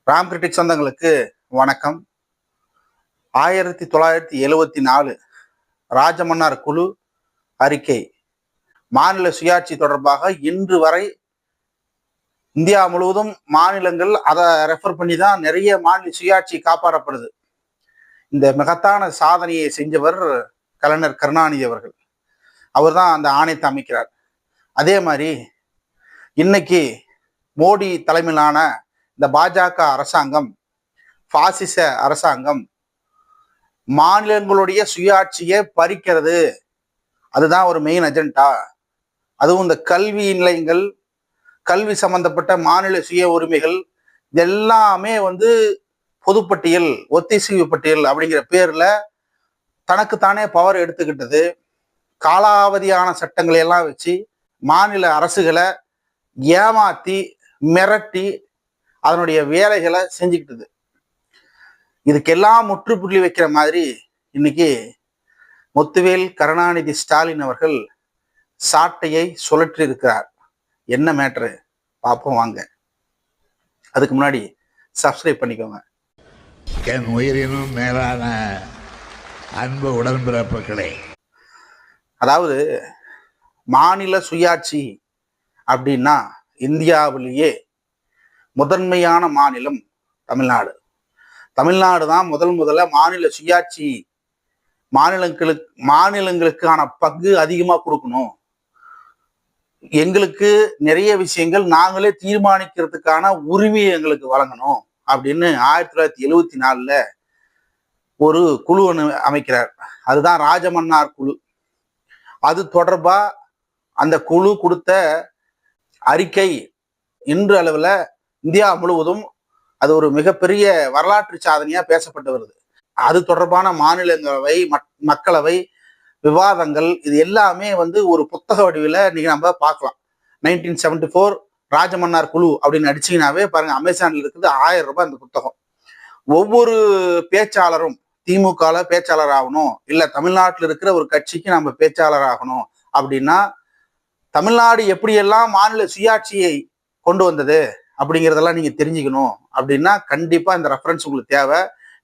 Ram critic சொந்தங்களுக்கு வணக்கம். 1974 ராஜமன்னார் குழு அறிக்கை மாநில சுயாட்சி தொடர்பாக இன்று வரை இந்தியா முழுவதும் மாநிலங்கள் அதை ரெஃபர் பண்ணி தான் நிறைய மாநில சுயாட்சி காப்பாற்றப்படுது. இந்த மகத்தான சாதனையை செஞ்சவர் கலைஞர் கருணாநிதி அவர்கள். அவர் தான் அந்த ஆணையத்தை அமைக்கிறார். அதே மாதிரி இன்னைக்கு மோடி தலைமையிலான இந்த பாஜக அரசாங்கம், பாசிச அரசாங்கம் மாநிலங்களுடைய சுயாட்சியை பறிக்கிறது. அதுதான் ஒரு மெயின் அஜெண்டா. அதுவும் இந்த கல்வி நிலையங்கள், கல்வி சம்பந்தப்பட்ட மாநில சுய உரிமைகள் இதெல்லாமே பொதுப்பட்டியல், ஒத்திசைவு பட்டியல் அப்படிங்கிற பேர்ல தனக்குத்தானே பவர் எடுத்துக்கிட்டது. காலாவதியான சட்டங்களை எல்லாம் வச்சு மாநில அரசுகளை ஏமாத்தி மிரட்டி அதனுடைய வேலைகளை செஞ்சுக்கிட்டது. இதுக்கெல்லாம் முற்றுப்புள்ளி வைக்கிற மாதிரி இன்னைக்கு முத்துவேல் கருணாநிதி ஸ்டாலின் அவர்கள் சாட்டையை சுழற்றி இருக்கிறார். என்ன மேட்ரு பார்ப்போம் வாங்க. அதுக்கு முன்னாடி சப்ஸ்கிரைப் பண்ணிக்கோங்க. என் உயிரினும் மேலான அன்பு உடன்பிறப்புகளே, அதாவது மாநில சுயாட்சி அப்படின்னா இந்தியாவிலேயே முதன்மையான மாநிலம் தமிழ்நாடு. தமிழ்நாடு தான் முதல்ல மாநில சுயாட்சி மாநிலங்களுக்கான பங்கு அதிகமாக கொடுக்கணும். எங்களுக்கு நிறைய விஷயங்கள் நாங்களே தீர்மானிக்கிறதுக்கான உரிமையை எங்களுக்கு வழங்கணும் அப்படின்னு 1974 ஒரு குழு அமைக்கிறார். அதுதான் ராஜமன்னார் குழு. அது தொடர்பா அந்த குழு கொடுத்த அறிக்கை இன்று அளவில் இந்தியா முழுவதும் அது ஒரு மிகப்பெரிய வரலாற்று சாதனையா பேசப்பட்டு வருது. அது தொடர்பான மாநிலங்களவை, மக்களவை விவாதங்கள் இது எல்லாமே ஒரு புத்தக வடிவில் இன்னைக்கு நம்ம பார்க்கலாம். 1974 ராஜமன்னார் குழு அப்படின்னு அடிச்சீங்கன்னாவே பாருங்க, அமேசான்ல இருக்குது. 1000 ரூபாய் அந்த புத்தகம். ஒவ்வொரு பேச்சாளரும் திமுகல பேச்சாளர் ஆகணும், இல்ல தமிழ்நாட்டில் இருக்கிற ஒரு கட்சிக்கு நம்ம பேச்சாளர் ஆகணும் அப்படின்னா தமிழ்நாடு எப்படியெல்லாம் மாநில சுயாட்சியை கொண்டு வந்தது அப்படிங்கிறதெல்லாம் நீங்க தெரிஞ்சுக்கணும் அப்படின்னா கண்டிப்பா இந்த ரெஃபரன்ஸ் உங்களுக்கு தேவை.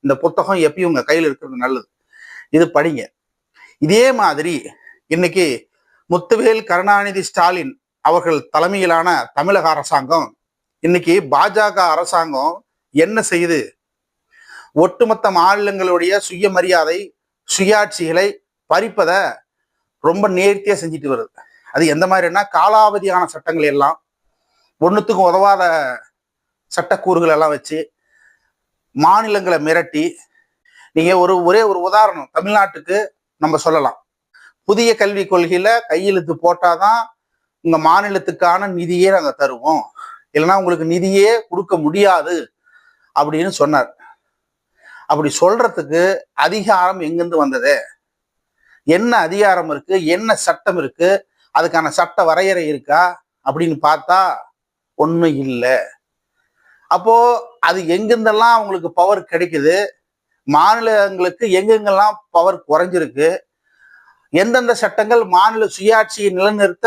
இந்த புத்தகம் எப்பயும் உங்க கையில் இருக்கிறது நல்லது. இது படிங்க. இதே மாதிரி இன்னைக்கு முத்துவேல் கருணாநிதி ஸ்டாலின் அவர்கள் தலைமையிலான தமிழக அரசாங்கம், இன்னைக்கு பாஜக அரசாங்கம் என்ன செய்யுது? ஒட்டுமொத்த மாநிலங்களுடைய சுயமரியாதை, சுயாட்சிகளை பறிப்பதை ரொம்ப நேர்த்தியா செஞ்சுட்டு வருது. அது எந்த மாதிரின்னா, காலாவதியான சட்டங்கள் எல்லாம், ஒன்றுத்துக்கும் உதவாத சட்டக்கூறுகள் எல்லாம் வச்சு மாநிலங்களை மிரட்டி, நீங்க ஒரே ஒரு உதாரணம் தமிழ்நாட்டுக்கு நம்ம சொல்லலாம். புதிய கல்விக் கொள்கையில கையெழுத்து போட்டாதான் உங்க மாநிலத்துக்கான நிதியே நாங்க தருவோம், இல்லைன்னா உங்களுக்கு நிதியே கொடுக்க முடியாது அப்படின்னு சொன்னார். அப்படி சொல்றதுக்கு அதிகாரம் எங்கிருந்து வந்தது? என்ன அதிகாரம் இருக்கு? என்ன சட்டம் இருக்கு? அதுக்கான சட்ட வரையறை இருக்கா அப்படின்னு பார்த்தா ஒன்றும் இல்லை. அப்போ அது எங்கெந்தெல்லாம் அவங்களுக்கு பவர் கிடைக்குது, மாநிலங்களுக்கு எங்கெங்கெல்லாம் பவர் குறைஞ்சிருக்கு, எந்தெந்த சட்டங்கள் மாநில சுயாட்சியை நிலைநிறுத்த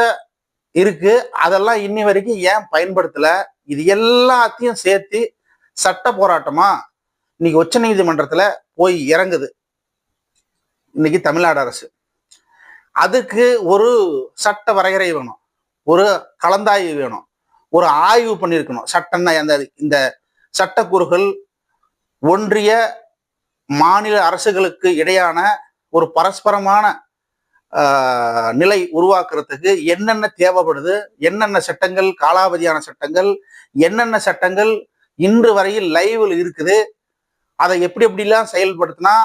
இருக்கு, அதெல்லாம் இன்னி வரைக்கும் ஏன் பயன்படுத்தல? இது எல்லாத்தையும் சேர்த்து சட்ட போராட்டமா இன்னைக்கு உச்ச நீதிமன்றத்துல போய் இறங்குது இன்னைக்கு தமிழ்நாடு அரசு. அதுக்கு ஒரு சட்ட வரையறை வேணும், ஒரு கலந்தாய்வு வேணும், ஒரு ஆய்வு பண்ணியிருக்கணும். சட்டம்னா இந்த சட்டக்கூறுகள் ஒன்றிய மாநில அரசுகளுக்கு இடையான ஒரு பரஸ்பரமான நிலை உருவாக்குறதுக்கு என்னென்ன தேவைப்படுது, என்னென்ன சட்டங்கள் காலாவதியான சட்டங்கள், என்னென்ன சட்டங்கள் இன்று வரையில் லைவில் இருக்குது, அதை எப்படிலாம் செயல்படுத்தினா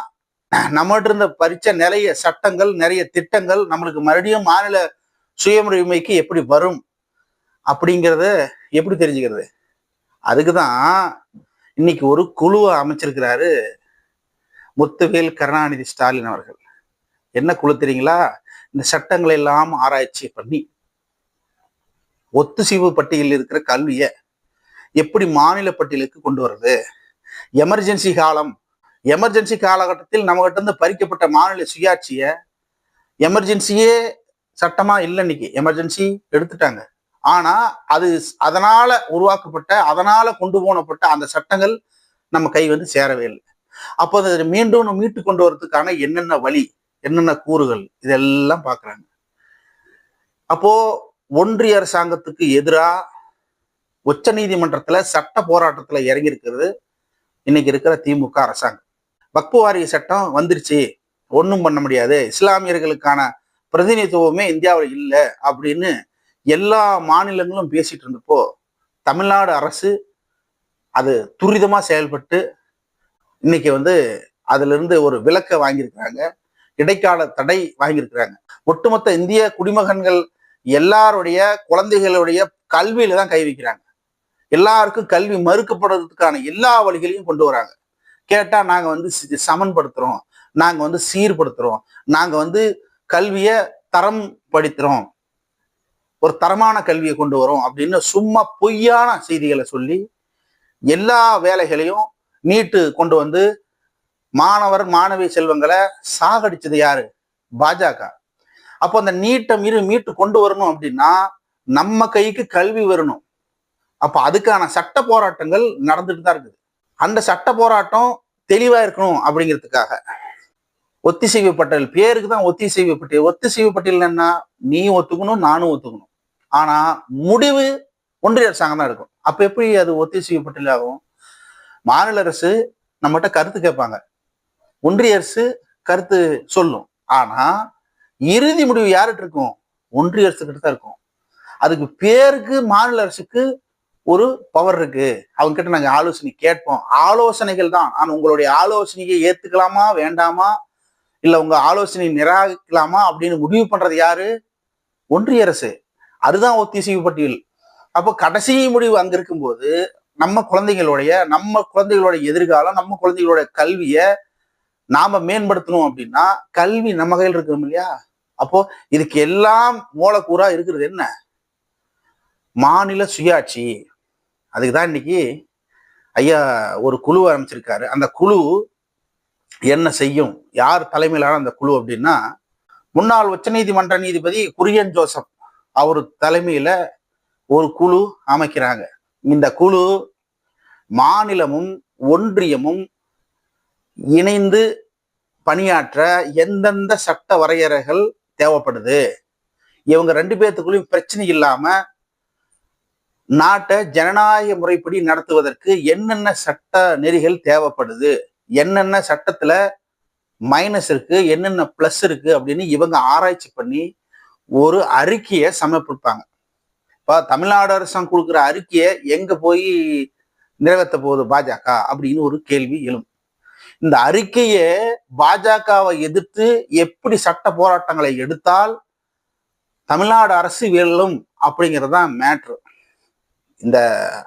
நம்மகிட்ட இருந்த பரிச்ச நிறைய சட்டங்கள், நிறைய திட்டங்கள் நம்மளுக்கு மறுபடியும் மாநில சுயமுரிமைக்கு எப்படி வரும் அப்படிங்கிறத எப்படி தெரிஞ்சுக்கிறது? அதுக்குதான் இன்னைக்கு ஒரு குழுவை அமைச்சிருக்கிறாரு முத்துவேல் கருணாநிதி ஸ்டாலின் அவர்கள். என்ன குழு தெரியுங்களா? இந்த சட்டங்களை எல்லாம் ஆராய்ச்சி பண்ணி ஒத்திசைவு பட்டியலில் இருக்கிற கல்வியை எப்படி மாநில பட்டியலுக்கு கொண்டு வர்றது, எமர்ஜென்சி காலகட்டத்தில் நம்மகிட்ட இருந்து பறிக்கப்பட்ட மாநில சுயாட்சியை, எமர்ஜென்சியே சட்டமா இல்லை, இன்னைக்கு எமர்ஜென்சி எடுத்துட்டாங்க, ஆனா அது அதனால உருவாக்கப்பட்ட, அதனால கொண்டு போனப்பட்ட அந்த சட்டங்கள் நம்ம கை வந்து சேரவே இல்லை. அப்போ அதை மீண்டும் மீட்டு கொண்டு வரதுக்கான என்னென்ன வழி, என்னென்ன கூறுகள், இதெல்லாம் பார்க்குறாங்க. அப்போ ஒன்றிய அரசாங்கத்துக்கு எதிராக உச்ச நீதிமன்றத்துல சட்ட போராட்டத்துல இறங்கி இருக்கிறது இன்னைக்கு இருக்கிற திமுக அரசாங்கம். வக்பு வாரிய சட்டம் வந்துருச்சு, ஒன்றும் பண்ண முடியாது, இஸ்லாமியர்களுக்கான பிரதிநிதித்துவமே இந்தியாவில் இல்லை அப்படின்னு எல்லா மாநிலங்களும் பேசிட்டு இருந்தப்போ தமிழ்நாடு அரசு அது துரிதமா செயல்பட்டு இன்னைக்கு வந்து அதுல இருந்து ஒரு விலக்கை வாங்கியிருக்கிறாங்க, இடைக்கால தடை வாங்கியிருக்கிறாங்க. ஒட்டுமொத்த இந்திய குடிமகன்கள் எல்லாருடைய குழந்தைகளுடைய கல்வியில தான் கை வைக்கிறாங்க. எல்லாருக்கும் கல்வி மறுக்கப்படுறதுக்கான எல்லா வழிகளையும் கொண்டு வராங்க. கேட்டா நாங்க வந்து சமன்படுத்துறோம், நாங்க வந்து சீர்படுத்துறோம், நாங்க வந்து கல்வியை தரம் படுத்துறோம், ஒரு தரமான கல்வியை கொண்டு வரோம் அப்படின்னு சும்மா பொய்யான செய்திகளை சொல்லி எல்லா வேலைகளையும் நீட்டு கொண்டு வந்து மாணவர் மாணவி செல்வங்களை சாகடிச்சது யாரு? பாஜக. அப்போ அந்த நீட்டை மீட்டு கொண்டு வரணும் அப்படின்னா நம்ம கைக்கு கல்வி வரணும். அப்ப அதுக்கான சட்ட போராட்டங்கள் நடந்துட்டு தான் இருக்குது. அந்த சட்ட போராட்டம் தெளிவா இருக்கணும் அப்படிங்கிறதுக்காக ஒத்திசைவு பட்டியல், பேருக்கு தான் ஒத்திசைவு பட்டியல். ஒத்திசைவு பட்டியல் என்ன? நீ ஒத்துக்கணும், நானும் ஒத்துக்கணும், ஆனா முடிவு ஒன்றிய அரசாங்கம் தான் இருக்கும். அப்ப எப்படி அது ஒத்திசைவு பட்டியல் ஆகும்? மாநில அரசு நம்மகிட்ட கருத்து கேட்பாங்க, ஒன்றிய அரசு கருத்து சொல்லும், ஆனா இறுதி முடிவு யார்கிட்ட இருக்கும்? ஒன்றிய அரசு கிட்ட தான் இருக்கும். அதுக்கு பேருக்கு மாநில அரசுக்கு ஒரு பவர் இருக்கு, அவங்க கிட்ட நாங்க ஆலோசனை கேட்போம், ஆலோசனைகள் தான். ஆனா உங்களுடைய ஆலோசனையை ஏத்துக்கலாமா வேண்டாமா, இல்ல உங்க ஆலோசனை நிராகரிக்கலாமா அப்படின்னு முடிவு பண்றது யாரு? ஒன்றிய அரசு. அதுதான் ஒத்திசைவு பட்டியல். அப்போ கடைசி முடிவு அங்க இருக்கும்போது நம்ம குழந்தைகளுடைய எதிர்காலம், நம்ம குழந்தைகளோட கல்வியை நாம மேம்படுத்தணும் அப்படின்னா கல்வி நம்ம கையில் இருக்கணும் இல்லையா? அப்போ இதுக்கு எல்லாம் மூலக்கூறா இருக்கிறது என்ன? மாநில சுயாட்சி. அதுக்குதான் இன்னைக்கு ஐயா ஒரு குழு ஆரம்பிச்சிருக்காரு. அந்த குழு என்ன செய்யும், யார் தலைமையிலான அந்த குழு அப்படின்னா, முன்னாள் உச்சநீதிமன்ற நீதிபதி குரியன் ஜோசப் அவர் தலைமையில ஒரு குழு அமைக்கிறாங்க. இந்த குழு மாநிலமும் ஒன்றியமும் இணைந்து பணியாற்ற எந்தெந்த சட்ட வரையறைகள் தேவைப்படுது, இவங்க ரெண்டு பேர்த்துக்குள்ளயும் பிரச்சனை இல்லாம நாட்டை ஜனநாயக முறைப்படி நடத்துவதற்கு என்னென்ன சட்ட நெறிகள் தேவைப்படுது, என்னென்ன சட்டத்துல மைனஸ் இருக்கு, என்னென்ன பிளஸ் இருக்கு அப்படின்னு இவங்க ஆராய்ச்சி பண்ணி ஒரு அறிக்கையை சமர்ப்பிப்பாங்க. இப்ப தமிழ்நாடு அரசாங்கம் கொடுக்குற அறிக்கையை எங்க போய் நிறைவேற்ற போகுது பாஜக அப்படின்னு ஒரு கேள்வி எழும். இந்த அறிக்கையை பாஜகவை எதிர்த்து எப்படி சட்ட போராட்டங்களை எடுத்தால் தமிழ்நாடு அரசு வெல்லும் அப்படிங்கிறது தான் மேட்ரு. இந்த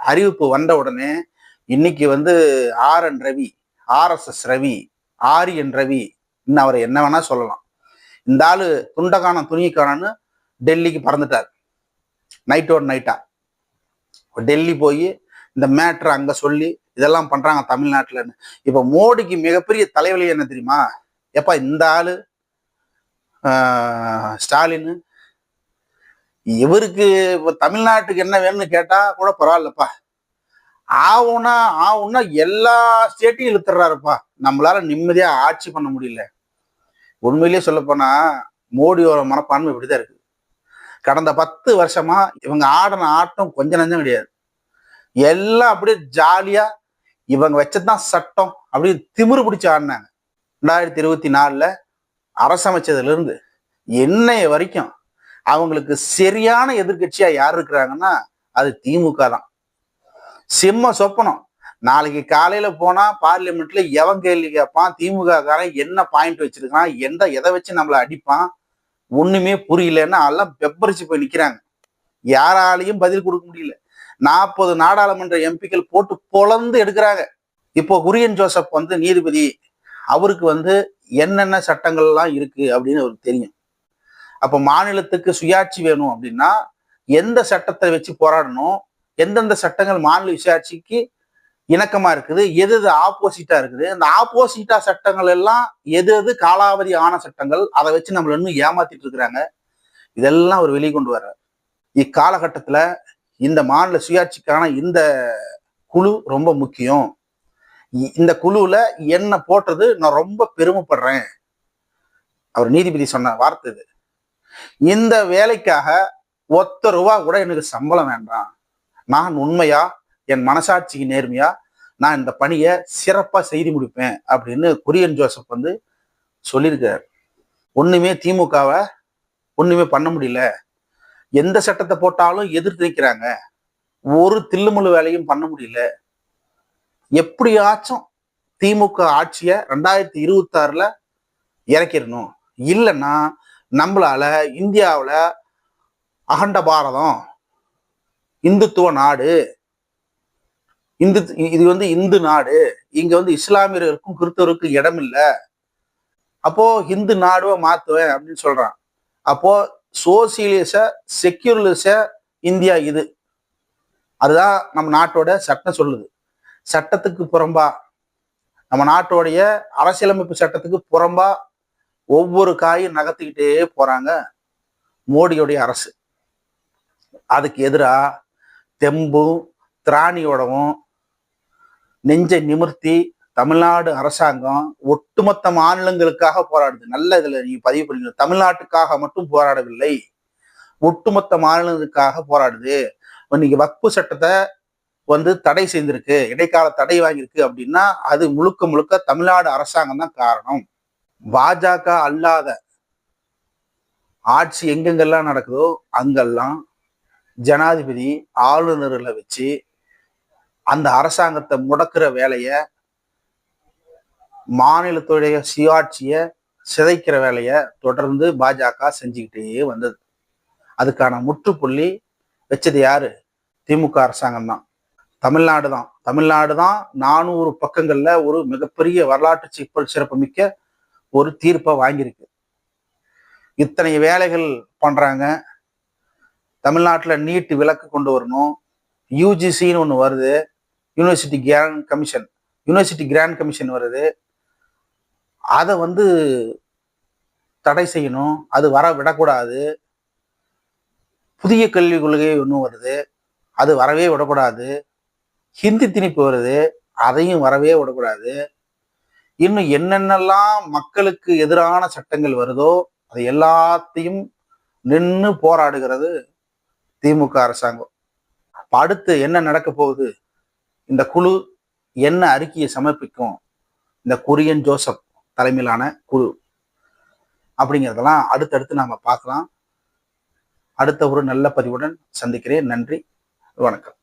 அறிவிப்பு வந்த உடனே இன்னைக்கு வந்து RN Ravi, RSS Ravi, RN Ravi, இன்னும் அவரை என்ன வேணா சொல்லலாம், இந்த ஆளு துண்டக்கான துணிக்கானு டெல்லிக்கு பறந்துட்டார். நைட்டோட நைட்டா டெல்லி போய் இந்த மேட்ரு அங்க சொல்லி இதெல்லாம் பண்றாங்க தமிழ்நாட்டுலன்னு. இப்ப மோடிக்கு மிகப்பெரிய தலைவலி என்ன தெரியுமா? எப்ப இந்த ஆளு ஸ்டாலின் இவருக்கு தமிழ்நாட்டுக்கு என்ன வேணும்னு கேட்டா கூட பரவாயில்லப்பா, ஆவுன்னா எல்லா ஸ்டேட்டையும் இழுத்துறாருப்பா, நம்மளால நிம்மதியா ஆட்சி பண்ண முடியல. உண்மையிலேயே சொல்ல போனா மோடியோட மனப்பான்மை இப்படிதான் இருக்கு. கடந்த 10 வருஷமா இவங்க ஆடின ஆட்டம் கொஞ்சம் நஞ்சம் கிடையாது. எல்லாம் அப்படியே ஜாலியா இவங்க வச்சதுதான் சட்டம் அப்படி திமிரு பிடிச்சு ஆடினாங்க. 2024 அரசமைச்சதுல இருந்து என்னைய வரைக்கும் அவங்களுக்கு சரியான எதிர்கட்சியா யார் இருக்கிறாங்கன்னா அது திமுக தான். சிம்ம சொப்பனம். நாளைக்கு காலையில போனா பார்லிமெண்ட்ல எவன் கேள்வி கேட்பான், திமுக காரன் என்ன பாயிண்ட் வச்சிருக்கான், எதை வச்சு நம்மளை அடிப்பான், ஒண்ணுமே புரியலன்னா எல்லாம் பெப்பரிச்சு போய் நிக்கிறாங்க. யாராலையும் பதில் கொடுக்க முடியல. 40 நாடாளுமன்ற எம்பிக்கள் போட்டு பொளந்து எடுக்கிறாங்க. இப்போ குரியன் ஜோசப் வந்து நீதிபதி, அவருக்கு வந்து என்னென்ன சட்டங்கள்லாம் இருக்கு அப்படின்னு அவருக்கு தெரியும். அப்ப மாநிலத்துக்கு சுயாட்சி வேணும் அப்படின்னா எந்த சட்டத்தை வச்சு போராடணும், எந்தெந்த சட்டங்கள் மாநில சுயாட்சிக்கு இணக்கமா இருக்குது, எது ஆப்போசிட்டா இருக்குது, அந்த ஆப்போசிட்டா சட்டங்கள் எல்லாம் எது காலாவதி ஆன சட்டங்கள், அதை வச்சு நம்மள இன்னும் ஏமாத்திட்டு இருக்கிறாங்க. இதெல்லாம் அவர் வெளியே கொண்டு வர்றாரு. இக்காலகட்டத்துல இந்த மாநில சுயாட்சிக்கான இந்த குழு ரொம்ப முக்கியம். இந்த குழுவுல என்ன போட்டது நான் ரொம்ப பெருமைப்படுறேன். அவர் நீதிபதி சொன்ன வார்த்தை இது. இந்த வேலைக்காக ஒத்த ரூபா கூட எனக்கு சம்பளம் வேண்டாம். நான் உண்மையா என் மனசாட்சிக்கு நேர்மையா நான் இந்த பணியை சிறப்பா செய்து முடிப்பேன் அப்படின்னு குரியன் ஜோசப் வந்து சொல்லியிருக்காரு. ஒண்ணுமே திமுகவை ஒண்ணுமே பண்ண முடியல. எந்த சட்டத்தை போட்டாலும் எதிர்த்து நிற்கிறாங்க. ஒரு தில்லுமுள்ளு வேலையும் பண்ண முடியல. எப்படியாச்சும் திமுக ஆட்சியை 2026ல இறக்கிடணும். இல்லைன்னா நம்மளால இந்தியாவில் அகண்ட பாரதம், இந்துத்துவ நாடு, இது வந்து இந்து நாடு, இங்க வந்து இஸ்லாமியர்களுக்கும் கிறிஸ்தவருக்கும் இடம் இல்லை, அப்போ இந்து நாடுவை மாத்துவேன் அப்படின்னு சொல்றான். அப்போ சோசியலிச செக்யூரலிச இந்தியா இது. அதுதான் நம்ம நாட்டோட சட்டம் சொல்லுது. சட்டத்துக்கு புறம்பா, நம்ம நாட்டோடைய அரசியலமைப்பு சட்டத்துக்கு புறம்பா ஒவ்வொரு காயும் நகர்த்திக்கிட்டே போறாங்க மோடியோடைய அரசு. அதுக்கு எதிராக தெம்பும் திராணியோடவும் நெஞ்சை நிமிர்த்தி தமிழ்நாடு அரசாங்கம் ஒட்டுமொத்த மாநிலங்களுக்காக போராடுது. நல்ல இதுல நீங்க பதிவு பண்ணீங்க. தமிழ்நாட்டுக்காக மட்டும் போராடவில்லை, ஒட்டுமொத்த மாநிலங்களுக்காக போராடுது. இன்னைக்கு வக்பு சட்டத்தை வந்து தடை செய்திருக்கு, இடைக்கால தடை வாங்கியிருக்கு அப்படின்னா அது முழுக்க முழுக்க தமிழ்நாடு அரசாங்கம் தான் காரணம். பாஜக அல்லாத ஆட்சி எங்கெங்கெல்லாம் நடக்குதோ அங்கெல்லாம் ஜனாதிபதி ஆளுநர்களை வச்சு அந்த அரசாங்கத்தை முடக்கிற வேலைய, மாநிலத்துடைய சுயாட்சியை சிதைக்கிற வேலைய தொடர்ந்து பாஜக செஞ்சுக்கிட்டே வந்தது. அதுக்கான முற்றுப்புள்ளி வச்சது யாரு? திமுக அரசாங்கம் தான். தமிழ்நாடு தான் 400 பக்கங்கள்ல ஒரு மிகப்பெரிய வரலாற்று சிறப்பு மிக்க ஒரு தீர்ப்பை வாங்கியிருக்கு. இத்தனை வேலைகள் பண்றாங்க. தமிழ்நாட்டில் நீட் விலக்கு கொண்டு வரணும். யூஜிசின்னு ஒன்று வருது, யூனிவர்சிட்டி கிராண்ட் கமிஷன் வருது. அதை வந்து தடை செய்யணும், அது வர விடக்கூடாது. புதிய கல்விக் கொள்கை ஒன்று வருது, அது வரவே விடக்கூடாது. ஹிந்தி திணிப்பு வருது, அதையும் வரவே விடக்கூடாது. இன்னும் என்னென்னலாம் மக்களுக்கு எதிரான சட்டங்கள் வருதோ அது எல்லாத்தையும் நின்று போராடுகிறது திமுக அரசாங்கம். அடுத்து என்ன நடக்க போகுது, இந்த குழு என்ன அறிக்கையை சமர்ப்பிக்கும், இந்த குரியன் ஜோசப் தலைமையிலான குழு அப்படிங்கிறதெல்லாம் அடுத்தடுத்து நாம பார்க்கலாம். அடுத்த ஒரு நல்ல பதிவுடன் சந்திக்கிறேன். நன்றி, வணக்கம்.